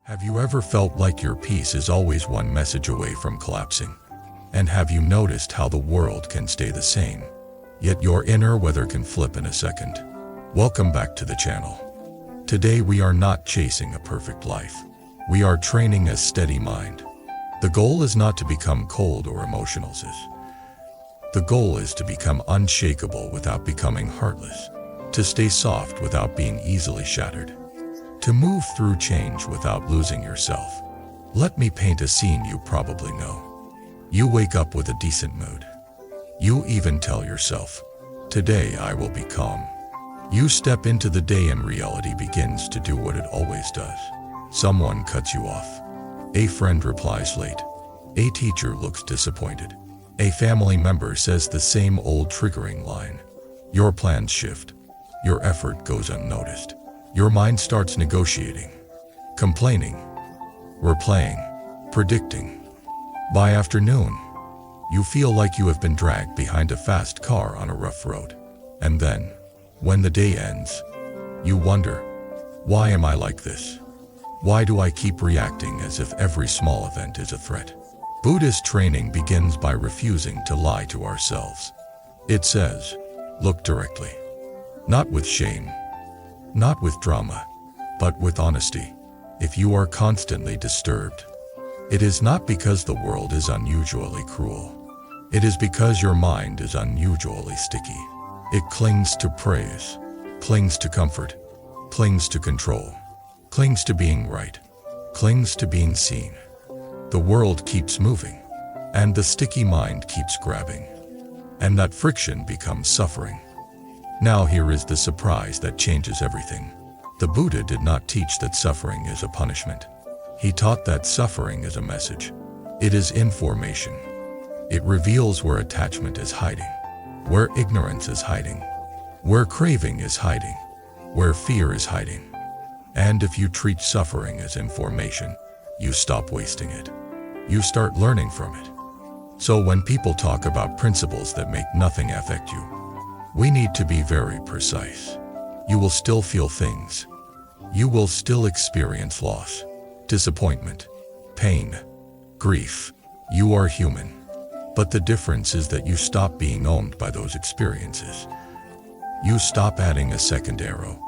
Have you ever felt like your peace is always one message away from collapsing? And have you noticed how the world can stay the same, yet your inner weather can flip in a second? Welcome back to the channel. Today we are not chasing a perfect life. We are training a steady mind. The goal is not to become cold or emotional. The goal is to become unshakable without becoming heartless, to stay soft without being easily shattered, to move through change without losing yourself. Let me paint a scene you probably know. You wake up with a decent mood. You even tell yourself, "Today I will be calm." You step into the day and reality begins to do what it always does. Someone cuts you off. A friend replies late. A teacher looks disappointed. A family member says the same old triggering line. Your plans shift. Your effort goes unnoticed. Your mind starts negotiating, complaining, replaying, predicting. By afternoon, you feel like you have been dragged behind a fast car on a rough road. And then, when the day ends, you wonder, why am I like this? Why do I keep reacting as if every small event is a threat? Buddhist training begins by refusing to lie to ourselves. It says, look directly, not with shame, not with drama, but with honesty. If you are constantly disturbed, it is not because the world is unusually cruel. It is because your mind is unusually sticky. It clings to praise, clings to comfort, clings to control, clings to being right, clings to being seen. The world keeps moving, and the sticky mind keeps grabbing, and that friction becomes suffering. Now here is the surprise that changes everything. The Buddha did not teach that suffering is a punishment. He taught that suffering is a message. It is information. It reveals where attachment is hiding, where ignorance is hiding, where craving is hiding, where fear is hiding. And if you treat suffering as information, you stop wasting it. You start learning from it. So when people talk about principles that make nothing affect you, we need to be very precise. You will still feel things. You will still experience loss, disappointment, pain, grief. You are human. But the difference is that you stop being owned by those experiences. You stop adding a second arrow.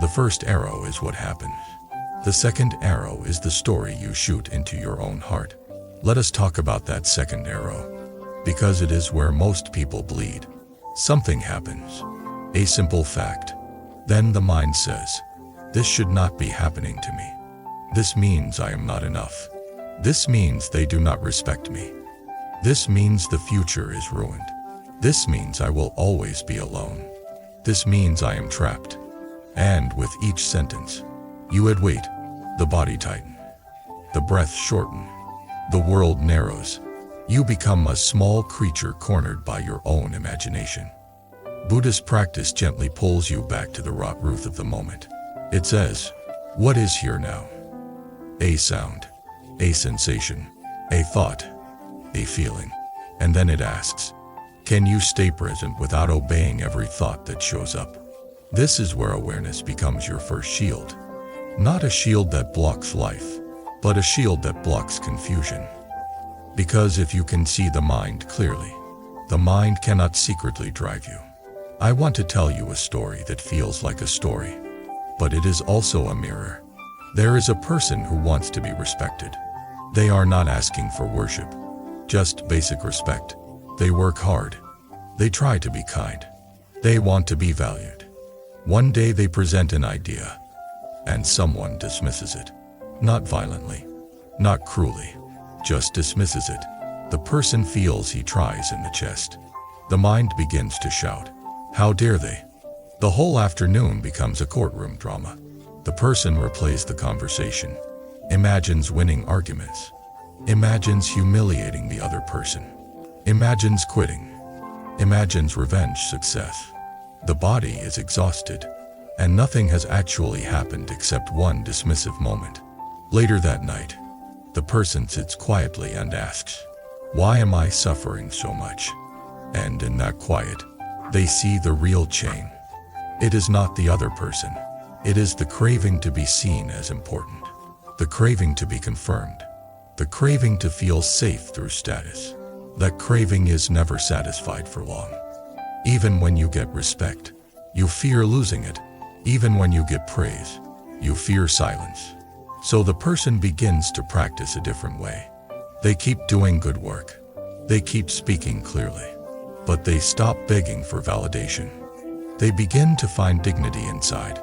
The first arrow is what happens. The second arrow is the story you shoot into your own heart. Let us talk about that second arrow, because it is where most people bleed. Something happens, a simple fact. Then the mind says, this should not be happening to me. This means I am not enough. This means they do not respect me. This means the future is ruined. This means I will always be alone. This means I am trapped. And with each sentence, you add weight, the body tighten, the breath shorten, the world narrows. You become a small creature cornered by your own imagination. Buddhist practice gently pulls you back to the raw truth of the moment. It says, what is here now? A sound, a sensation, a thought, a feeling. And then it asks, can you stay present without obeying every thought that shows up? This is where awareness becomes your first shield. Not a shield that blocks life, but a shield that blocks confusion. Because if you can see the mind clearly, the mind cannot secretly drive you. I want to tell you a story that feels like a story, but it is also a mirror. There is a person who wants to be respected. They are not asking for worship, just basic respect. They work hard. They try to be kind. They want to be valued. One day they present an idea, and someone dismisses it. Not violently, not cruelly, just dismisses it. The person feels he tries in the chest. The mind begins to shout, how dare they? The whole afternoon becomes a courtroom drama. The person replays the conversation, imagines winning arguments, imagines humiliating the other person, imagines quitting, imagines revenge success. The body is exhausted, and nothing has actually happened except one dismissive moment. Later that night, the person sits quietly and asks, why am I suffering so much? And in that quiet, they see the real chain. It is not the other person. It is the craving to be seen as important. the craving to be confirmed, the craving to feel safe through status. That craving is never satisfied for long. Even when you get respect, you fear losing it. Even when you get praise, you fear silence. So the person begins to practice a different way. They keep doing good work. They keep speaking clearly. But they stop begging for validation. They begin to find dignity inside,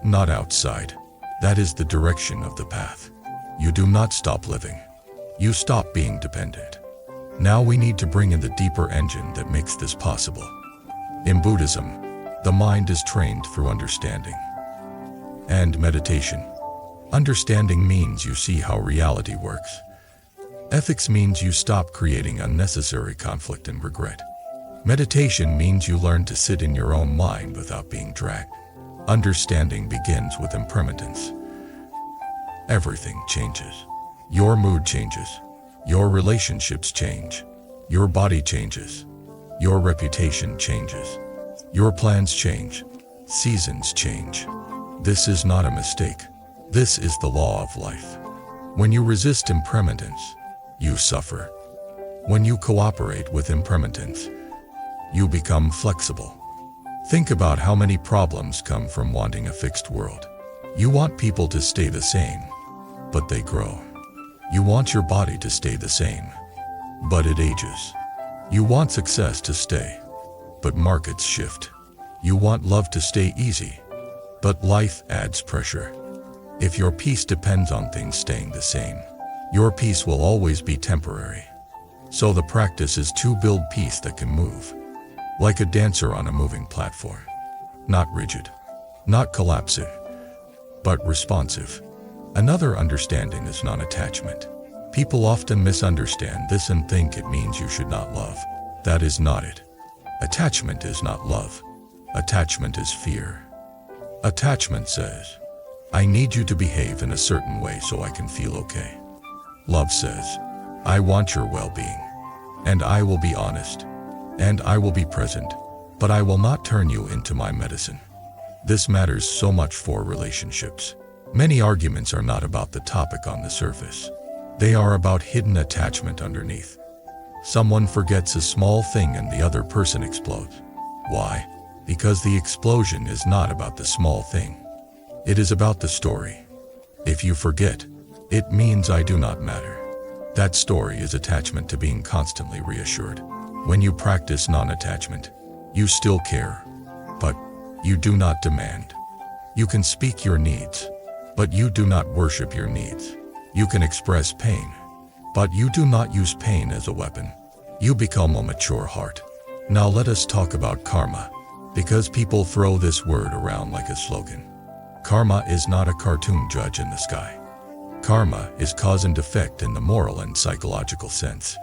not outside. That is the direction of the path. You do not stop living. You stop being dependent. Now we need to bring in the deeper engine that makes this possible. In Buddhism, the mind is trained through understanding and meditation. Understanding means you see how reality works. Ethics means you stop creating unnecessary conflict and regret. Meditation means you learn to sit in your own mind without being dragged. Understanding begins with impermanence. Everything changes. Your mood changes. Your relationships change. Your body changes. Your reputation changes. Your plans change. Seasons change. This is not a mistake. This is the law of life. When you resist impermanence, you suffer. When you cooperate with impermanence, you become flexible. Think about how many problems come from wanting a fixed world. You want people to stay the same, but they grow. You want your body to stay the same, but it ages. You want success to stay, but markets shift. You want love to stay easy, but life adds pressure. If your peace depends on things staying the same, your peace will always be temporary. So the practice is to build peace that can move, like a dancer on a moving platform. Not rigid, not collapsive, but responsive. Another understanding is non-attachment. People often misunderstand this and think it means you should not love. That is not it. Attachment is not love. Attachment is fear. Attachment says, I need you to behave in a certain way so I can feel okay. Love says, I want your well-being, and I will be honest, and I will be present, but I will not turn you into my medicine. This matters so much for relationships. Many arguments are not about the topic on the surface. They are about hidden attachment underneath. Someone forgets a small thing and the other person explodes. Why? Because the explosion is not about the small thing. It is about the story. If you forget, it means I do not matter. That story is attachment to being constantly reassured. When you practice non-attachment, you still care, but you do not demand. You can speak your needs, but you do not worship your needs. You can express pain, but you do not use pain as a weapon. You become a mature heart. Now let us talk about karma, because people throw this word around like a slogan. Karma is not a cartoon judge in the sky. Karma is cause and effect in the moral and psychological sense.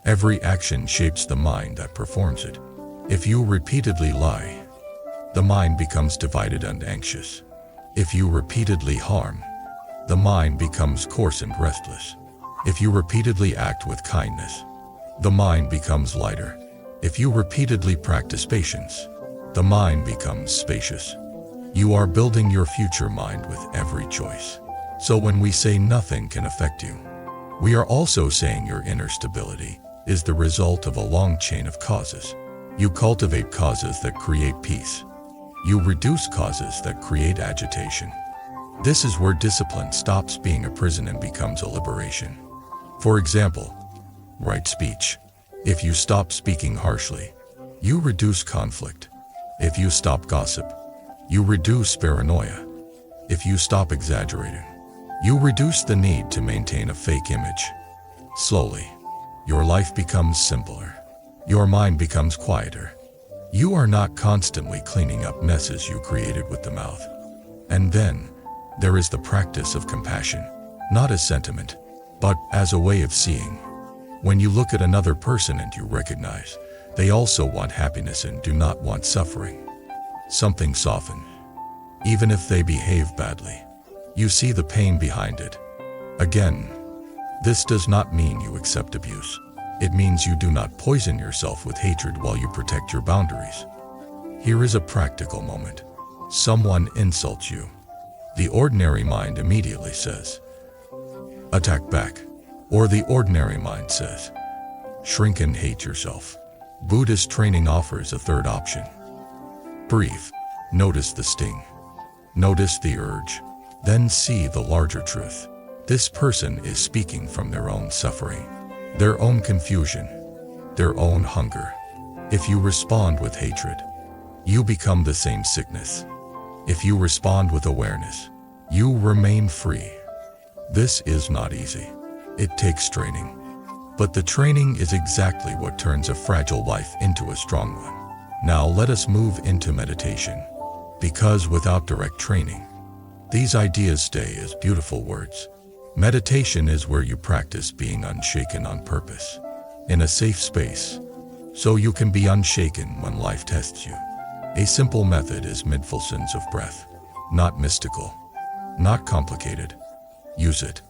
Every action shapes the mind that performs it. If you repeatedly lie, the mind becomes divided and anxious. If you repeatedly harm, the mind becomes coarse and restless. If you repeatedly act with kindness, the mind becomes lighter. If you repeatedly practice patience, the mind becomes spacious. You are building your future mind with every choice. So when we say nothing can affect you, we are also saying your inner stability is the result of a long chain of causes. You cultivate causes that create peace. You reduce causes that create agitation. This is where discipline stops being a prison and becomes a liberation. For example, right speech. If you stop speaking harshly, you reduce conflict. If you stop gossip, you reduce paranoia. If you stop exaggerating, you reduce the need to maintain a fake image. Slowly, your life becomes simpler. Your mind becomes quieter. You are not constantly cleaning up messes you created with the mouth. And then, there is the practice of compassion, not as sentiment, but as a way of seeing. When you look at another person and you recognize they also want happiness and do not want suffering, something softens. Even if they behave badly, you see the pain behind it. Again, this does not mean you accept abuse. It means you do not poison yourself with hatred while you protect your boundaries. Here is a practical moment. Someone insults you. The ordinary mind immediately says, attack back. Or the ordinary mind says, shrink and hate yourself. Buddhist training offers a third option. Breathe. Notice the sting. Notice the urge. Then see the larger truth. This person is speaking from their own suffering, their own confusion, their own hunger. If you respond with hatred, you become the same sickness. If you respond with awareness, you remain free. This is not easy. It takes training. But the training is exactly what turns a fragile life into a strong one. Now let us move into meditation. Because without direct training, these ideas stay as beautiful words. Meditation is where you practice being unshaken on purpose, in a safe space, so you can be unshaken when life tests you. A simple method is mindfulness of breath. Not mystical, not complicated. Use it.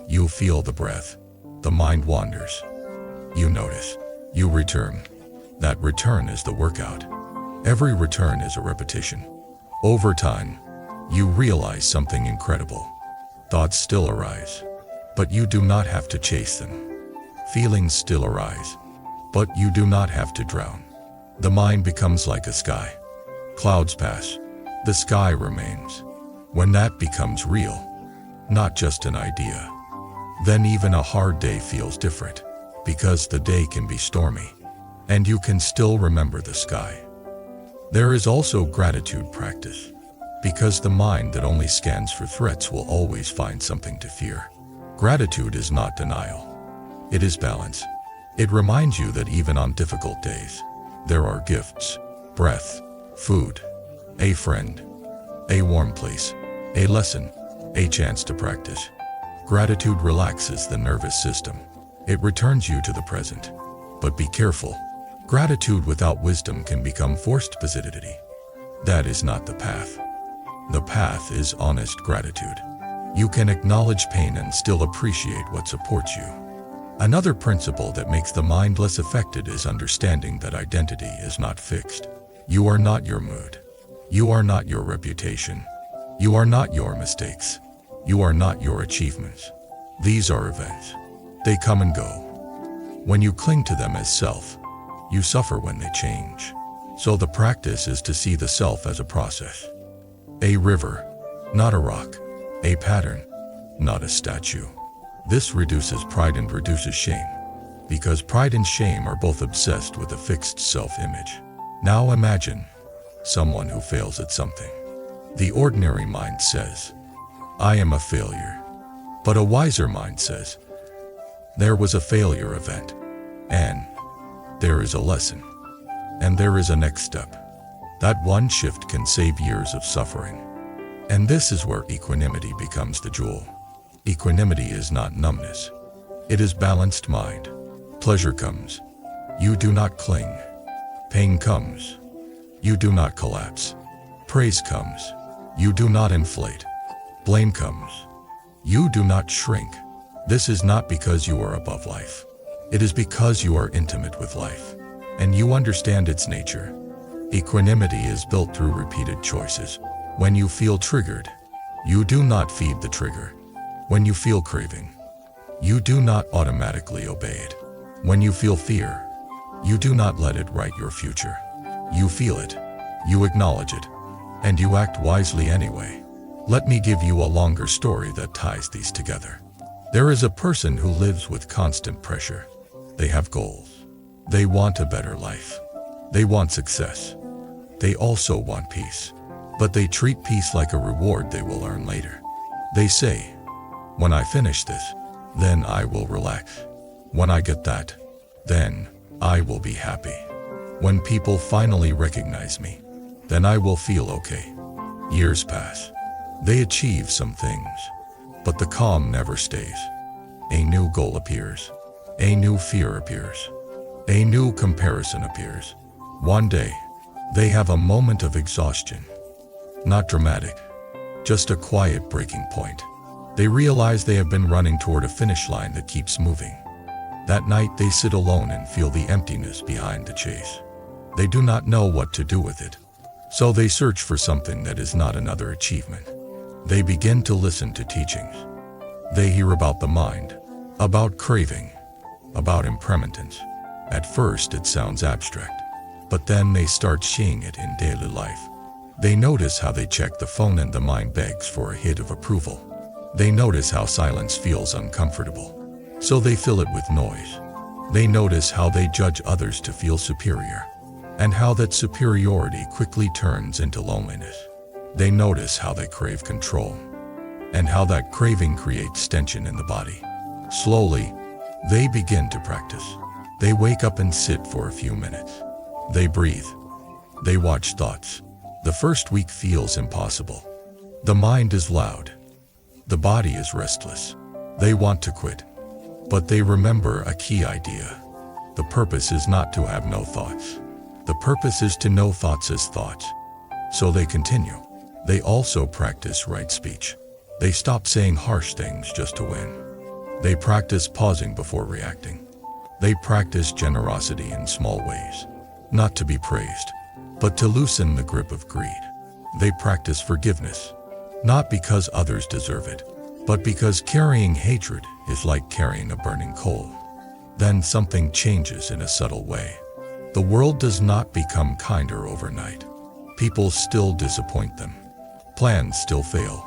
You feel the breath. The mind wanders. You notice. You return. That return is the workout. Every return is a repetition. Over time, you realize something incredible. Thoughts still arise, but you do not have to chase them. Feelings still arise, but you do not have to drown. The mind becomes like a sky. Clouds pass. The sky remains. When that becomes real, not just an idea, then even a hard day feels different, because the day can be stormy, and you can still remember the sky. There is also gratitude practice, because the mind that only scans for threats will always find something to fear. Gratitude is not denial. It is balance. It reminds you that even on difficult days, there are gifts, breath, food, a friend, a warm place, a lesson, a chance to practice. Gratitude relaxes the nervous system. It returns you to the present. But be careful. Gratitude without wisdom can become forced positivity. That is not the path. The path is honest gratitude. You can acknowledge pain and still appreciate what supports you. Another principle that makes the mind less affected is understanding that identity is not fixed. You are not your mood. You are not your reputation. You are not your mistakes. You are not your achievements. These are events. They come and go. When you cling to them as self, you suffer when they change. So the practice is to see the self as a process. A river, not a rock. A pattern, not a statue. This reduces pride and reduces shame, because pride and shame are both obsessed with a fixed self-image. Now imagine someone who fails at something. The ordinary mind says, I am a failure. But a wiser mind says, there was a failure event, and there is a lesson, and there is a next step. That one shift can save years of suffering. And this is where equanimity becomes the jewel. Equanimity is not numbness. It is balanced mind. Pleasure comes. You do not cling. Pain comes. You do not collapse. Praise comes. You do not inflate. Blame comes. You do not shrink. This is not because you are above life. It is because you are intimate with life, and you understand its nature. Equanimity is built through repeated choices. When you feel triggered, you do not feed the trigger. When you feel craving, you do not automatically obey it. When you feel fear, you do not let it write your future. You feel it, you acknowledge it, and you act wisely anyway. Let me give you a longer story that ties these together. There is a person who lives with constant pressure. They have goals. They want a better life. They want success. They also want peace. But they treat peace like a reward they will earn later. They say, when I finish this, then I will relax. When I get that, then I will be happy. When people finally recognize me, then I will feel okay. Years pass. They achieve some things, but the calm never stays. A new goal appears. A new fear appears. A new comparison appears. One day, they have a moment of exhaustion. Not dramatic, just a quiet breaking point. They realize they have been running toward a finish line that keeps moving. That night they sit alone and feel the emptiness behind the chase. They do not know what to do with it, so they search for something that is not another achievement. They begin to listen to teachings. They hear about the mind, about craving, about impermanence. At first it sounds abstract, but then they start seeing it in daily life. They notice how they check the phone and the mind begs for a hit of approval. They notice how silence feels uncomfortable, so they fill it with noise. They notice how they judge others to feel superior, and how that superiority quickly turns into loneliness. They notice how they crave control, and how that craving creates tension in the body. Slowly, they begin to practice. They wake up and sit for a few minutes. They breathe. They watch thoughts. The first week feels impossible. The mind is loud. The body is restless. They want to quit. But they remember a key idea. The purpose is not to have no thoughts. The purpose is to know thoughts as thoughts. So they continue. They also practice right speech. They stop saying harsh things just to win. They practice pausing before reacting. They practice generosity in small ways, not to be praised, but to loosen the grip of greed. They practice forgiveness, not because others deserve it, but because carrying hatred is like carrying a burning coal. Then something changes in a subtle way. The world does not become kinder overnight. People still disappoint them. Plans still fail,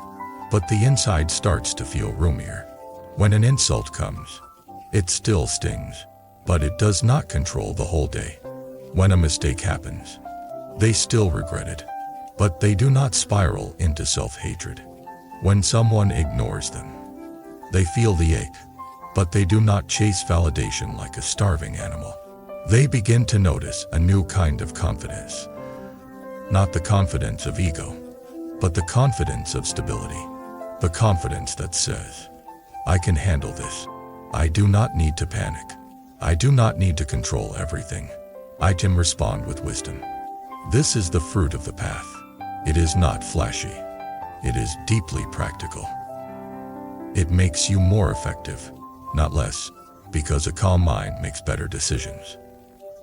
but the inside starts to feel roomier. When an insult comes, it still stings, but it does not control the whole day. When a mistake happens, they still regret it, but they do not spiral into self-hatred. When someone ignores them, they feel the ache, but they do not chase validation like a starving animal. They begin to notice a new kind of confidence. Not the confidence of ego, but the confidence of stability. The confidence that says, I can handle this. I do not need to panic. I do not need to control everything. I can respond with wisdom. This is the fruit of the path. It is not flashy. It is deeply practical. It makes you more effective, not less, because a calm mind makes better decisions.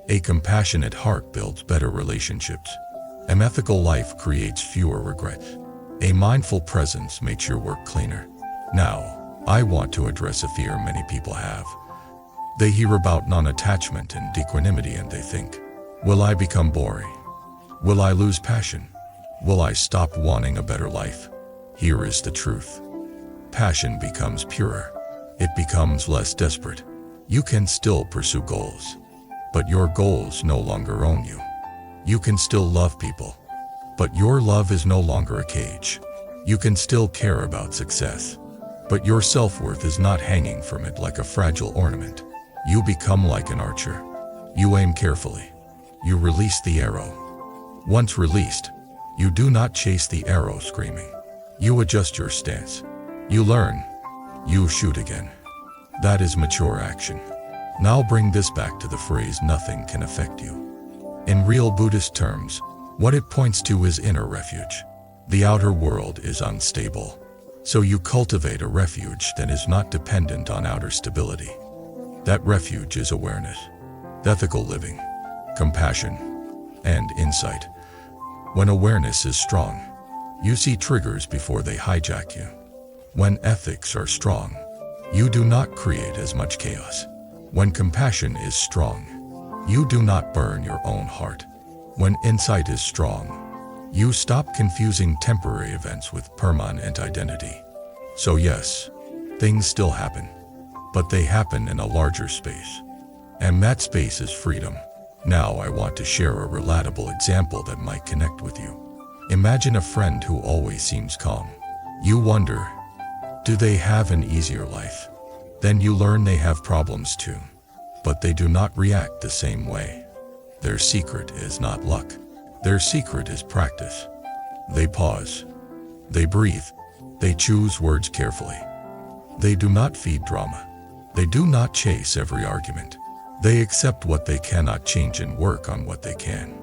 A compassionate heart builds better relationships. An ethical life creates fewer regrets. A mindful presence makes your work cleaner. Now, I want to address a fear many people have. They hear about non-attachment and equanimity and they think, will I become boring? Will I lose passion? Will I stop wanting a better life? Here is the truth. Passion becomes purer. It becomes less desperate. You can still pursue goals, but your goals no longer own you. You can still love people, but your love is no longer a cage. You can still care about success, but your self-worth is not hanging from it like a fragile ornament. You become like an archer. You aim carefully. You release the arrow. Once released, you do not chase the arrow screaming. You adjust your stance. You learn. You shoot again. That is mature action. Now bring this back to the phrase, nothing can affect you. In real Buddhist terms, what it points to is inner refuge. The outer world is unstable, so you cultivate a refuge that is not dependent on outer stability. That refuge is awareness, ethical living, compassion, and insight. When awareness is strong, you see triggers before they hijack you. When ethics are strong, you do not create as much chaos. When compassion is strong, you do not burn your own heart. When insight is strong, you stop confusing temporary events with permanent identity. So yes, things still happen, but they happen in a larger space. And that space is freedom. Now I want to share a relatable example that might connect with you. Imagine a friend who always seems calm. You wonder, do they have an easier life? Then you learn they have problems too, but they do not react the same way. Their secret is not luck. Their secret is practice. They pause. They breathe. They choose words carefully. They do not feed drama. They do not chase every argument. They accept what they cannot change and work on what they can.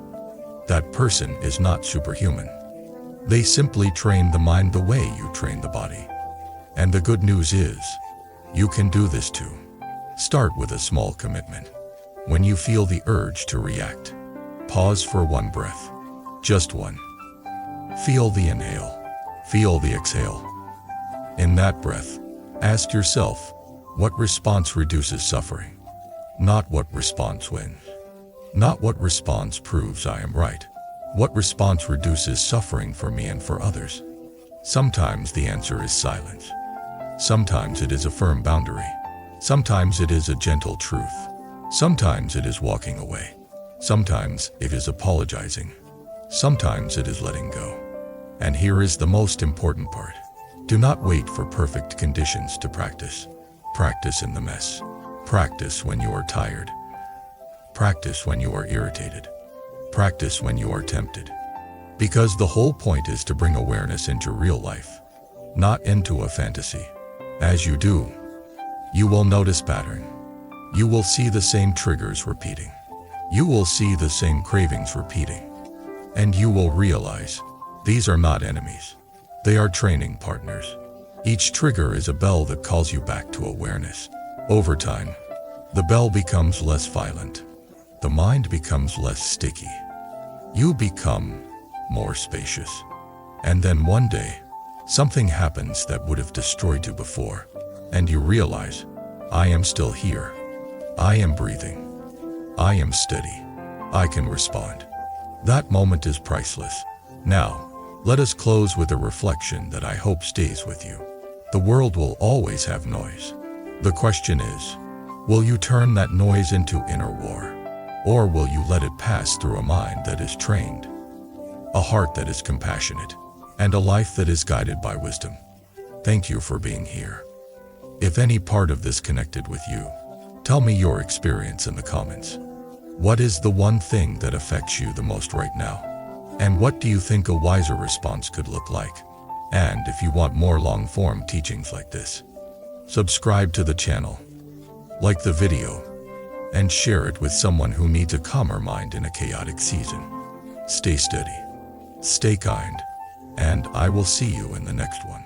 That person is not superhuman. They simply train the mind the way you train the body. And the good news is, you can do this too. Start with a small commitment. When you feel the urge to react, pause for one breath. Just one. Feel the inhale. Feel the exhale. In that breath, ask yourself, what response reduces suffering? Not what response wins. Not what response proves I am right. What response reduces suffering for me and for others? Sometimes the answer is silence. Sometimes it is a firm boundary. Sometimes it is a gentle truth. Sometimes it is walking away. Sometimes it is apologizing. Sometimes it is letting go. And here is the most important part. Do not wait for perfect conditions to practice. Practice in the mess. Practice when you are tired. Practice when you are irritated. Practice when you are tempted. Because the whole point is to bring awareness into real life, not into a fantasy. As you do, you will notice pattern. You will see the same triggers repeating. You will see the same cravings repeating. And you will realize these are not enemies. They are training partners. Each trigger is a bell that calls you back to awareness. Over time, the bell becomes less violent. The mind becomes less sticky. You become more spacious. And then one day, something happens that would have destroyed you before, and you realize, I am still here. I am breathing. I am steady. I can respond. That moment is priceless. Now, let us close with a reflection that I hope stays with you. The world will always have noise. The question is, will you turn that noise into inner war? Or will you let it pass through a mind that is trained, a heart that is compassionate, and a life that is guided by wisdom? Thank you for being here. If any part of this connected with you, tell me your experience in the comments. What is the one thing that affects you the most right now? And what do you think a wiser response could look like? And if you want more long-form teachings like this, subscribe to the channel, like the video, and share it with someone who needs a calmer mind in a chaotic season. Stay steady, stay kind, and I will see you in the next one.